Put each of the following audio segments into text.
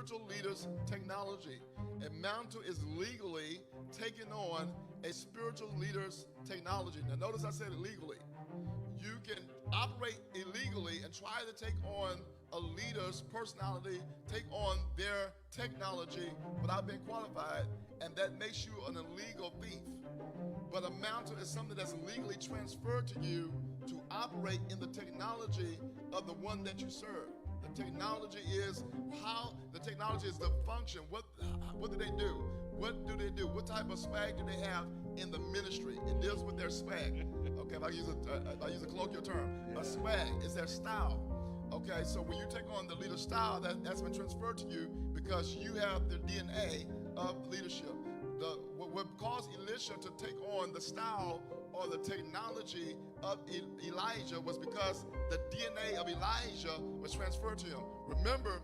spiritual leaders technology. A mantle is legally taking on a spiritual leader's technology. Now notice I said illegally. You can operate illegally and try to take on a leader's personality, take on their technology without being qualified, and that makes you an illegal thief. But a mantle is something that's legally transferred to you to operate in the technology of the one that you serve. The technology is the function. What do they do? What do they do? What type of swag do they have in the ministry? It deals with their swag. Okay, if I use a colloquial term, a swag is their style. Okay, so when you take on the leader style, that's been transferred to you because you have the DNA of leadership. What caused Elisha to take on the style or the technology of Elijah was because the DNA of Elijah was transferred to him. Remember,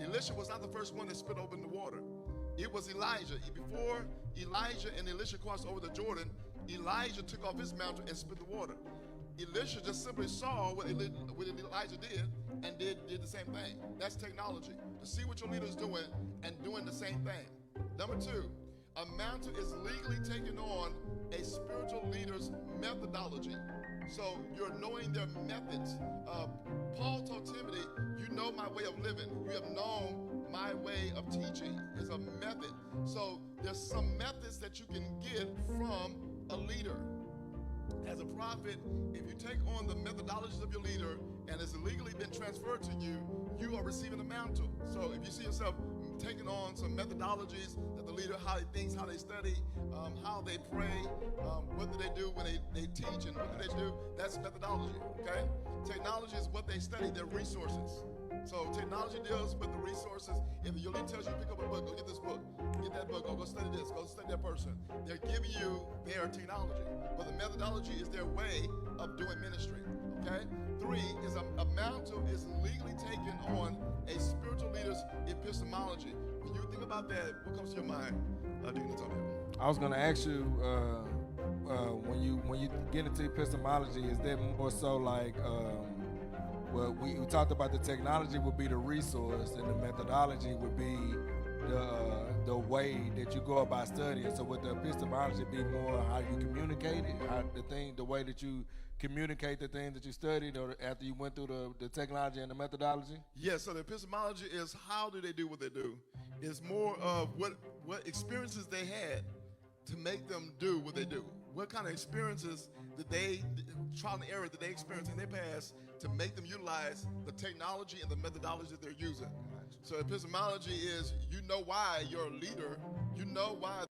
Elisha was not the first one that spit open the water. It was Elijah. Before Elijah and Elisha crossed over the Jordan, Elijah took off his mantle and spit the water. Elisha just simply saw what Elijah did and did the same thing. That's technology. To see what your leader is doing and doing the same thing. Number two, a mantle is legally taking on a spiritual leader's methodology. So you're knowing their methods. Paul told Timothy, you know my way of living. You have known my way of teaching. It's a method. So there's some methods that you can get from a leader. As a prophet, if you take on the methodologies of your leader and it's legally been transferred to you, you are receiving a mantle. So if you see yourself taking on some methodologies that the leader, how he thinks, how they study, how they pray, what do they do when they teach, and what do they do, that's methodology, okay? Technology is what they study, their resources. So technology deals with the resources. If your leader tells you to pick up a book, go get this book, get that book, go study this, go study that person. They're giving you their technology, but the methodology is their way of doing ministry, okay? Three is a mantle is legally taken on a spiritual leader's epistemology. When you think about that, what comes to your mind? Deacon Antonio. I was going to ask you, when you get into epistemology, is that more so like, well, we talked about the technology would be the resource, and the methodology would be the way that you go about studying. So would the epistemology be more how you communicate it, the way that you communicate the things that you studied, or after you went through the technology and the methodology? Yes, so the epistemology is how do they do what they do. It's more of what experiences they had to make them do what they do. What kind of experiences did they, trial and error, did they experience in their past to make them utilize the technology and the methodology that they're using. So epistemology is, you know why you're a leader, you know why